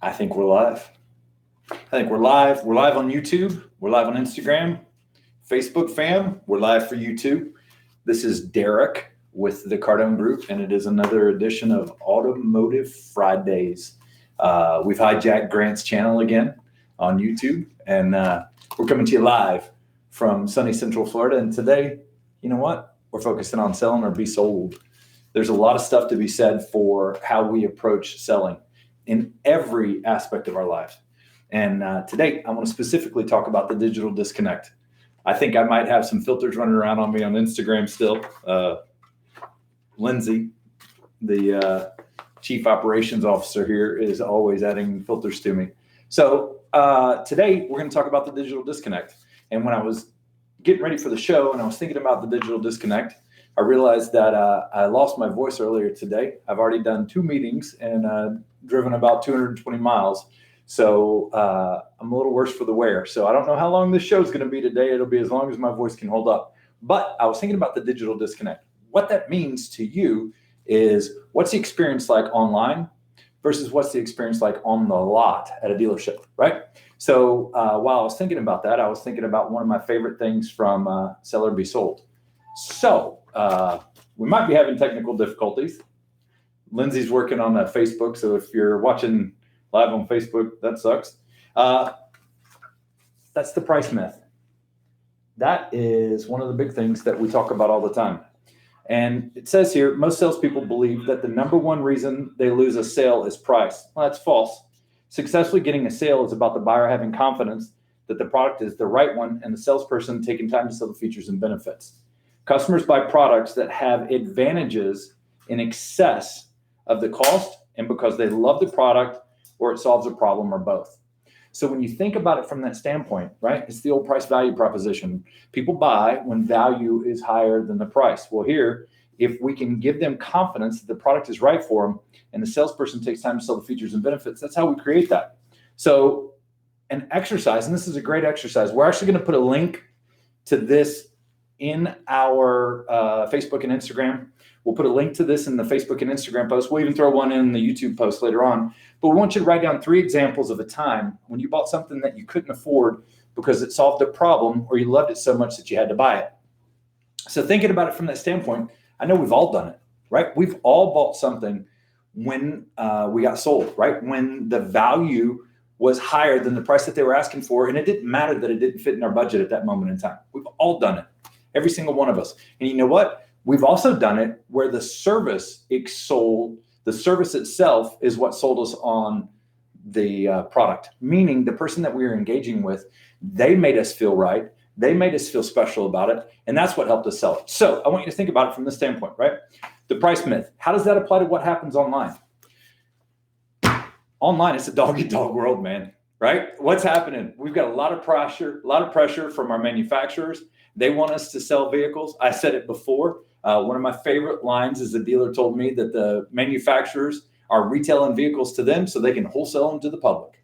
I think we're live. We're live. We're live on YouTube. We're live on Instagram. Facebook fam, we're live for you too. This is Derek with the Cardone Group, and it is another edition of Automotive Fridays. We've hijacked Grant's channel again on YouTube, and we're coming to you live from sunny Central Florida. And today, you know what? We're focusing on selling or be sold. There's a lot of stuff to be said for how we approach selling in every aspect of our lives. And today, I want to specifically talk about the digital disconnect. I think I might have some filters running around on me on Instagram still. Lindsay, the chief operations officer here, is always adding filters to me. So today, we're going to talk about the digital disconnect. And when I was getting ready for the show and I was thinking about the digital disconnect, I realized that I lost my voice earlier today. I've already done 2 meetings and driven about 220 miles. So I'm a little worse for the wear. So I don't know how long this show is going to be today. It'll be as long as my voice can hold up. But I was thinking about the digital disconnect. What that means to you is, what's the experience like online versus what's the experience like on the lot at a dealership, right? So while I was thinking about that, I was thinking about one of my favorite things from Sell or Be Sold. So we might be having technical difficulties. Lindsay's working on Facebook. So if you're watching live on Facebook, that sucks. That's the price myth. That is one of the big things that we talk about all the time. And it says here, most salespeople believe that the number one reason they lose a sale is price. Well, that's false. Successfully getting a sale is about the buyer having confidence that the product is the right one and the salesperson taking time to sell the features and benefits. Customers buy products that have advantages in excess of the cost and because they love the product or it solves a problem or both. So when you think about it from that standpoint, right, it's the old price value proposition. People buy when value is higher than the price. Well, here, if we can give them confidence that the product is right for them and the salesperson takes time to sell the features and benefits, that's how we create that. So an exercise, and this is a great exercise, we're actually going to put a link to this in our Facebook and Instagram. We'll put a link to this in the Facebook and Instagram post. We'll even throw one in the YouTube post later on. But we want you to write down 3 examples of a time when you bought something that you couldn't afford because it solved a problem or you loved it so much that you had to buy it. So thinking about it from that standpoint, I know we've all done it, right? We've all bought something when we got sold, right? When the value was higher than the price that they were asking for, and it didn't matter that it didn't fit in our budget at that moment in time. We've all done it, every single one of us. And you know what? We've also done it where the service itself is what sold us on the product, meaning the person that we were engaging with, they made us feel right. They made us feel special about it. And that's what helped us sell it. So I want you to think about it from this standpoint, right? The price myth. How does that apply to what happens online? Online, it's a dog-eat-dog world, man, right? What's happening? We've got a lot of pressure from our manufacturers. They want us to sell vehicles. I said it before. One of my favorite lines is the dealer told me that the manufacturers are retailing vehicles to them so they can wholesale them to the public.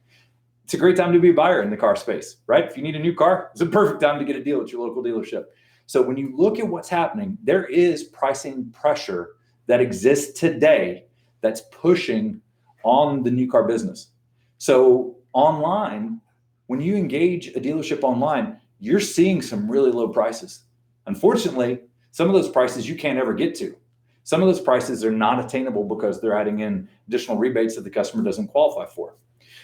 It's a great time to be a buyer in the car space, right? If you need a new car, it's a perfect time to get a deal at your local dealership. So when you look at what's happening, there is pricing pressure that exists today that's pushing on the new car business. So online, when you engage a dealership online, you're seeing some really low prices. Unfortunately, some of those prices you can't ever get to. Some of those prices are not attainable because they're adding in additional rebates that the customer doesn't qualify for.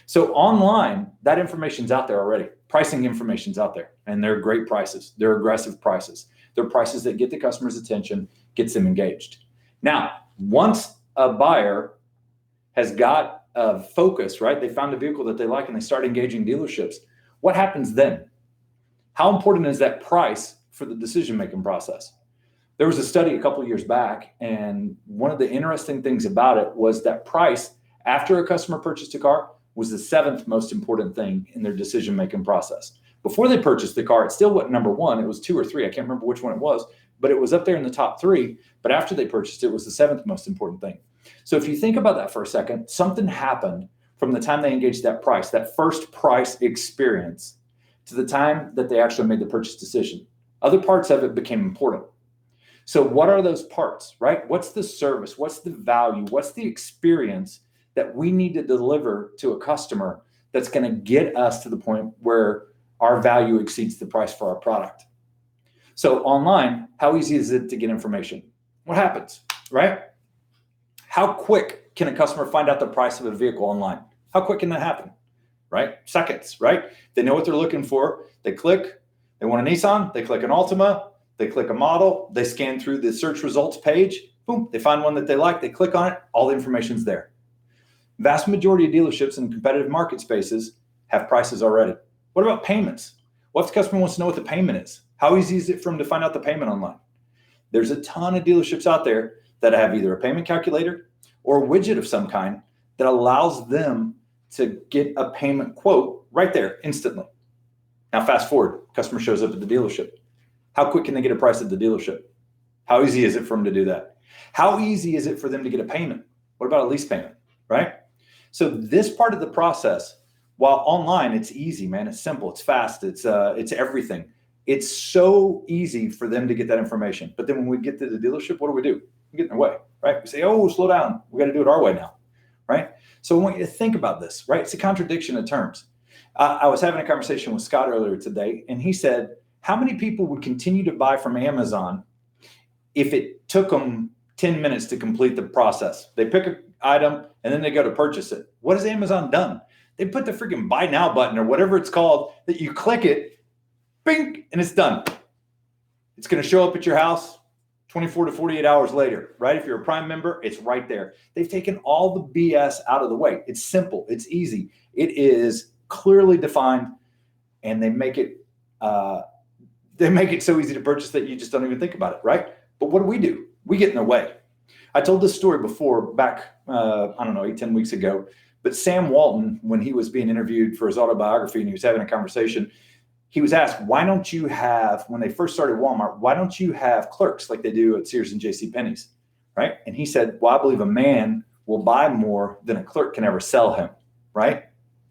So online, that information's out there already. Pricing information's out there, and they're great prices. They're aggressive prices. They're prices that get the customer's attention, gets them engaged. Now, once a buyer has got a focus, right? They found a vehicle that they like and they start engaging dealerships. What happens then? How important is that price for the decision-making process? There was a study a couple of years back, and one of the interesting things about it was that price after a customer purchased a car was the 7th most important thing in their decision-making process. Before they purchased the car, it still wasn't number 1. It was 2 or 3. I can't remember which one it was, but it was up there in the top 3. But after they purchased it was the 7th most important thing. So if you think about that for a second, something happened from the time they engaged that price, that first price experience, to the time that they actually made the purchase decision. Other parts of it became important. So what are those parts, right? What's the service? What's the value? What's the experience that we need to deliver to a customer that's going to get us to the point where our value exceeds the price for our product. So online, how easy is it to get information? What happens, right? How quick can a customer find out the price of a vehicle online? How quick can that happen, right? Seconds, right? They know what they're looking for. They click, they want a Nissan, they click an Altima, they click a model, they scan through the search results page, boom, they find one that they like, they click on it, all the information's there. Vast majority of dealerships in competitive market spaces have prices already. What about payments? What if the customer wants to know what the payment is? How easy is it for them to find out the payment online? There's a ton of dealerships out there that have either a payment calculator or a widget of some kind that allows them to get a payment quote right there instantly. Now, fast forward, customer shows up at the dealership. How quick can they get a price at the dealership? How easy is it for them to do that? How easy is it for them to get a payment? What about a lease payment, right? So this part of the process, while online, it's easy, man. It's simple. It's fast. It's everything. It's so easy for them to get that information. But then when we get to the dealership, what do? We get in their way, right? We say, oh, slow down. We got to do it our way now, right? So I want you to think about this, right? It's a contradiction of terms. I was having a conversation with Scott earlier today, and he said, how many people would continue to buy from Amazon if it took them 10 minutes to complete the process? They pick an item, and then they go to purchase it. What has Amazon done? They put the freaking buy now button or whatever it's called that you click it, bing, and it's done. It's going to show up at your house 24 to 48 hours later, right? If you're a Prime member, it's right there. They've taken all the BS out of the way. It's simple. It's easy. It is clearly defined, and they make it so easy to purchase that you just don't even think about it, right? But what do? We get in their way. I told this story before back, 8-10 weeks ago. But Sam Walton, when he was being interviewed for his autobiography and he was having a conversation, he was asked, why don't you have, when they first started Walmart, why don't you have clerks like they do at Sears and JCPenney's, right? And he said, well, I believe a man will buy more than a clerk can ever sell him, right?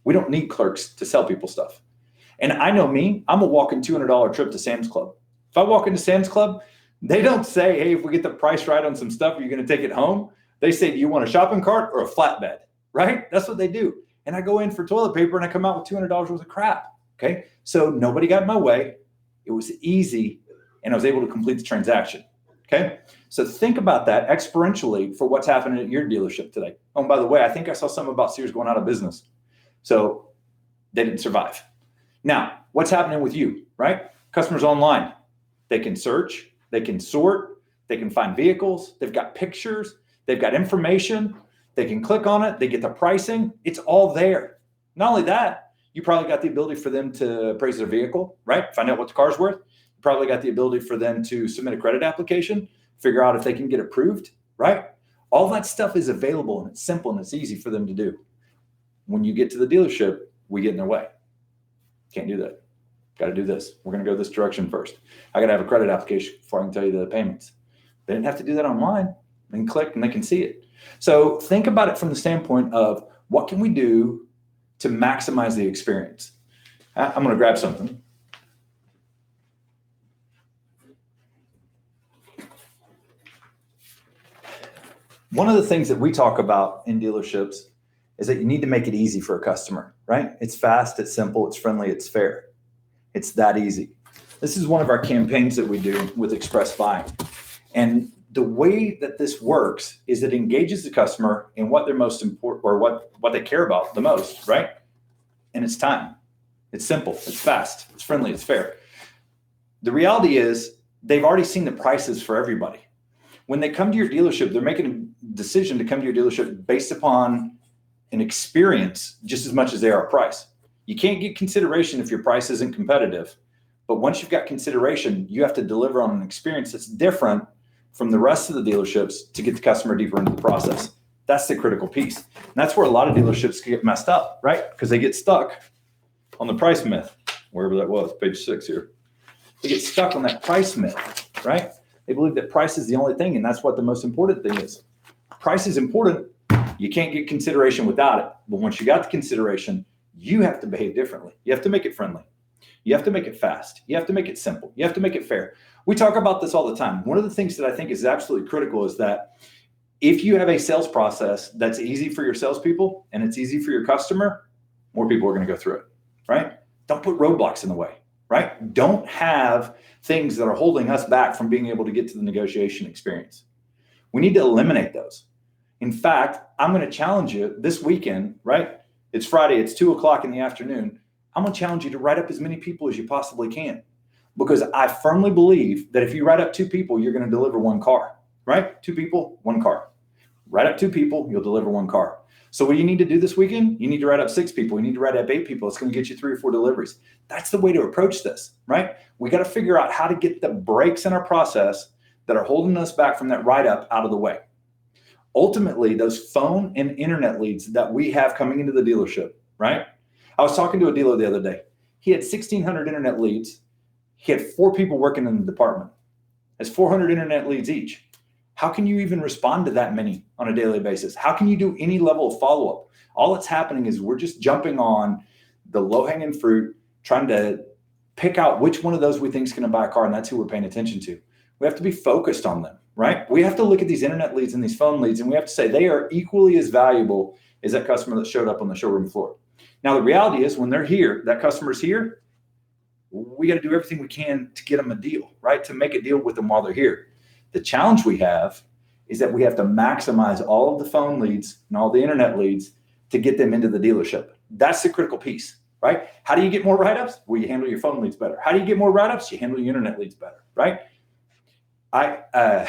We don't need clerks to sell people stuff. And I know me, I'm a walking $200 trip to Sam's Club. If I walk into Sam's Club, they don't say, hey, if we get the price right on some stuff, you're going to take it home. They say, do you want a shopping cart or a flatbed? Right? That's what they do. And I go in for toilet paper and I come out with $200 worth of crap. Okay. So nobody got in my way. It was easy and I was able to complete the transaction. Okay. So think about that exponentially for what's happening at your dealership today. Oh, and by the way, I think I saw something about Sears going out of business. So they didn't survive. Now, what's happening with you, right? Customers online, they can search, they can sort, they can find vehicles. They've got pictures, they've got information. They can click on it. They get the pricing. It's all there. Not only that, you probably got the ability for them to appraise their vehicle, right? Find out what the car's worth. You probably got the ability for them to submit a credit application, figure out if they can get approved, right? All that stuff is available and it's simple and it's easy for them to do. When you get to the dealership, we get in their way. Can't do that. Got to do this. We're going to go this direction first. I got to have a credit application before I can tell you the payments. They didn't have to do that online. They can click and they can see it. So think about it from the standpoint of what can we do to maximize the experience? I'm going to grab something. One of the things that we talk about in dealerships is that you need to make it easy for a customer, right? It's fast, it's simple, it's friendly, it's fair. It's that easy. This is one of our campaigns that we do with Express Buying. And the way that this works is it engages the customer in what they're most important or what they care about the most, right? And it's time. It's simple, it's fast, it's friendly, it's fair. The reality is they've already seen the prices for everybody. When they come to your dealership, they're making a decision to come to your dealership based upon an experience just as much as they are a price. You can't get consideration if your price isn't competitive. But once you've got consideration, you have to deliver on an experience that's different from the rest of the dealerships to get the customer deeper into the process. That's the critical piece. And that's where a lot of dealerships get messed up, right? Because they get stuck on the price myth, wherever that was, page 6 here. They get stuck on that price myth, right? They believe that price is the only thing, and that's what the most important thing is. Price is important. You can't get consideration without it. But once you got the consideration, you have to behave differently. You have to make it friendly. You have to make it fast. You have to make it simple. You have to make it fair. We talk about this all the time. One of the things that I think is absolutely critical is that If you have a sales process that's easy for your salespeople and it's easy for your customer, more people are going to go through it, right? Don't put roadblocks in the way, right? Don't have things that are holding us back from being able to get to the negotiation experience. We need to eliminate those. In fact, I'm going to challenge you this weekend, right? It's Friday, it's 2:00 in the afternoon. I'm going to challenge you to write up as many people as you possibly can, because I firmly believe that if you write up 2 people, you're going to deliver 1 car, right? 2 people, 1 car. Write up 2 people, you'll deliver 1 car. So what do you need to do this weekend? You need to write up 6 people. You need to write up 8 people. It's going to get you 3 or 4 deliveries. That's the way to approach this, right? We got to figure out how to get the breaks in our process that are holding us back from that write-up out of the way. Ultimately, those phone and internet leads that we have coming into the dealership, right? I was talking to a dealer the other day. He had 1,600 internet leads. He had 4 people working in the department. That's 400 internet leads each. How can you even respond to that many on a daily basis? How can you do any level of follow-up? All that's happening is we're just jumping on the low-hanging fruit, trying to pick out which one of those we think is going to buy a car, and that's who we're paying attention to. We have to be focused on them, right? We have to look at these internet leads and these phone leads, and we have to say they are equally as valuable as that customer that showed up on the showroom floor. Now, the reality is when they're here, that customer's here, we got to do everything we can to get them a deal, right? To make a deal with them while they're here. The challenge we have is that we have to maximize all of the phone leads and all the internet leads to get them into the dealership. That's the critical piece, right? How do you get more write-ups? Well, you handle your phone leads better. How do you get more write-ups? You handle your internet leads better, right? I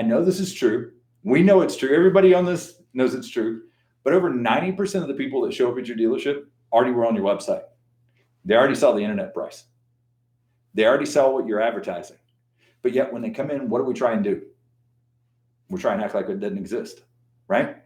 know this is true. We know it's true. Everybody on this knows it's true. But over 90% of the people that show up at your dealership already were on your website. They already saw the internet price. They already saw what you're advertising. But yet when they come in, what do we try and do? We try and act like it doesn't exist, right?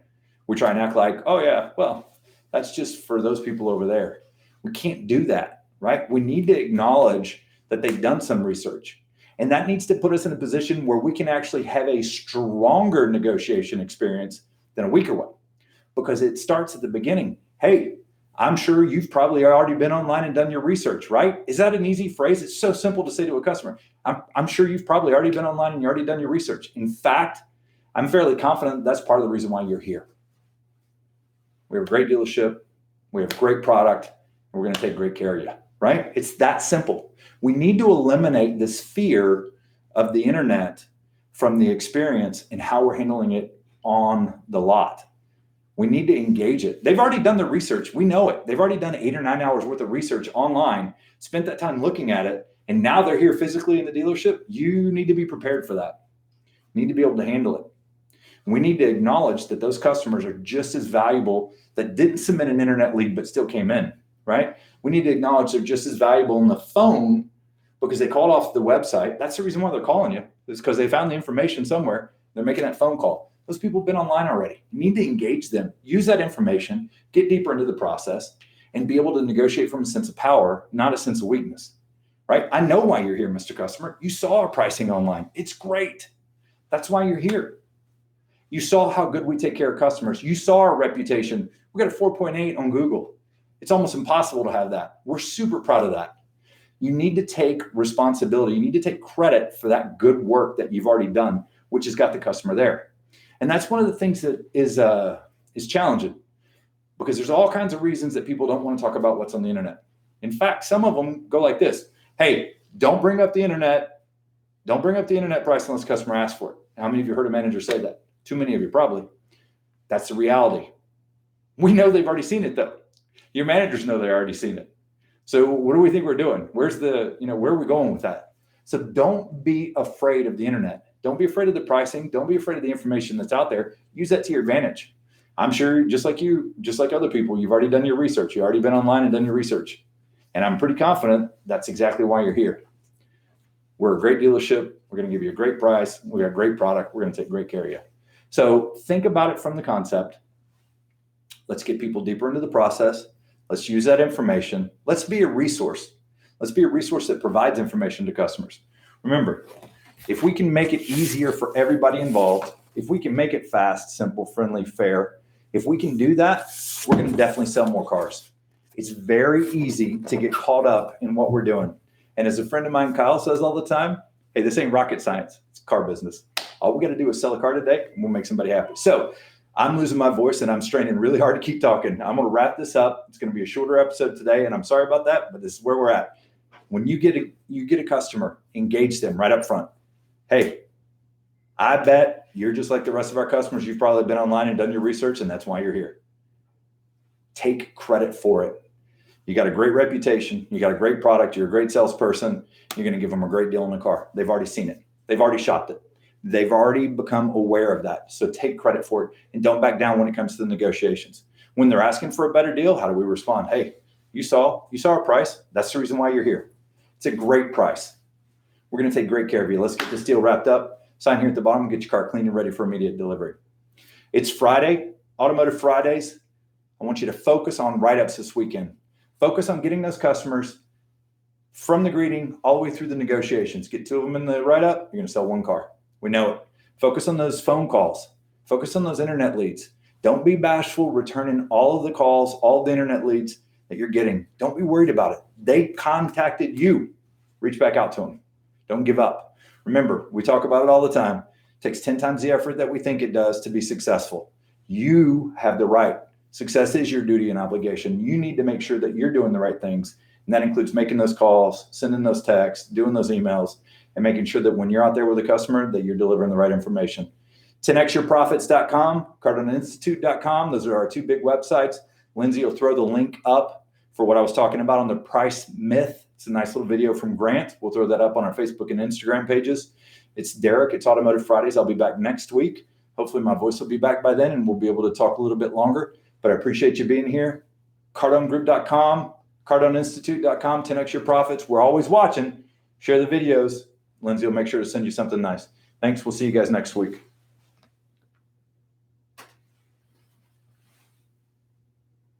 We try and act like, oh yeah, well, that's just for those people over there. We can't do that, right? We need to acknowledge that they've done some research. And that needs to put us in a position where we can actually have a stronger negotiation experience than a weaker one. Because it starts at the beginning. Hey, I'm sure you've probably already been online and done your research, right? Is that an easy phrase? It's so simple to say to a customer. I'm sure you've probably already been online and you already done your research. In fact, I'm fairly confident that's part of the reason why you're here. We have a great dealership. We have a great product. And we're going to take great care of you, right? It's that simple. We need to eliminate this fear of the internet from the experience and how we're handling it on the lot. We need to engage it. They've already done the research. We know it. They've already done 8 or 9 hours worth of research online, spent that time looking at it, and now they're here physically in the dealership. You need to be prepared for that. You need to be able to handle it. We need to acknowledge that those customers are just as valuable that didn't submit an internet lead but still came in, right? We need to acknowledge they're just as valuable on the phone because they called off the website. That's the reason why they're calling you. It's because they found the information somewhere. They're making that phone call. Those people have been online already. You need to engage them, use that information, get deeper into the process, and be able to negotiate from a sense of power, not a sense of weakness, right? I know why you're here, Mr. Customer. You saw our pricing online. It's great. That's why you're here. You saw how good we take care of customers. You saw our reputation. We got a 4.8 on Google. It's almost impossible to have that. We're super proud of that. You need to take responsibility. You need to take credit for that good work that you've already done, which has got the customer there. And that's one of the things that is challenging because there's all kinds of reasons that people don't want to talk about what's on the internet. In fact, some of them go like this. Hey, don't bring up the internet. Don't bring up the internet price unless the customer asks for it. How many of you heard a manager say that? Too many of you probably. That's the reality. We know they've already seen it though. Your managers know they've already seen it. So what do we think we're doing? Where are we going with that? So don't be afraid of the internet. Don't be afraid of the pricing. Don't be afraid of the information that's out there. Use that to your advantage. I'm sure just like you, just like other people, you've already done your research. You've already been online and done your research. And I'm pretty confident that's exactly why you're here. We're a great dealership. We're going to give you a great price. We got a great product. We're going to take great care of you. So think about it from the concept. Let's get people deeper into the process. Let's use that information. Let's be a resource. Let's be a resource that provides information to customers. Remember, if we can make it easier for everybody involved, if we can make it fast, simple, friendly, fair, if we can do that, we're going to definitely sell more cars. It's very easy to get caught up in what we're doing. And as a friend of mine, Kyle, says all the time, hey, this ain't rocket science. It's car business. All we got to do is sell a car today and we'll make somebody happy. So I'm losing my voice and I'm straining really hard to keep talking. I'm going to wrap this up. It's going to be a shorter episode today, and I'm sorry about that, but this is where we're at. When you get a customer, engage them right up front. Hey, I bet you're just like the rest of our customers. You've probably been online and done your research, and that's why you're here. Take credit for it. You got a great reputation. You got a great product. You're a great salesperson. You're going to give them a great deal on the car. They've already seen it. They've already shopped it. They've already become aware of that. So take credit for it and don't back down when it comes to the negotiations. When they're asking for a better deal, how do we respond? Hey, you saw our price. That's the reason why you're here. It's a great price. We're going to take great care of you. Let's get this deal wrapped up. Sign here at the bottom and get your car clean and ready for immediate delivery. It's Friday, Automotive Fridays. I want you to focus on write-ups this weekend. Focus on getting those customers from the greeting all the way through the negotiations. Get 2 of them in the write-up, you're going to sell 1 car. We know it. Focus on those phone calls. Focus on those internet leads. Don't be bashful returning all of the calls, all the internet leads that you're getting. Don't be worried about it. They contacted you. Reach back out to them. Don't give up. Remember, we talk about it all the time. It takes 10 times the effort that we think it does to be successful. You have the right. Success is your duty and obligation. You need to make sure that you're doing the right things. And that includes making those calls, sending those texts, doing those emails, and making sure that when you're out there with a customer, that you're delivering the right information. 10xyourprofits.com, CardoneInstitute.com. Those are our 2 big websites. Lindsay will throw the link up for what I was talking about on the price myth. It's a nice little video from Grant. We'll throw that up on our Facebook and Instagram pages. It's Derek. It's Automotive Fridays. I'll be back next week. Hopefully my voice will be back by then and we'll be able to talk a little bit longer. But I appreciate you being here. CardoneGroup.com, CardoneInstitute.com, 10x your profits. We're always watching. Share the videos. Lindsay will make sure to send you something nice. Thanks. We'll see you guys next week.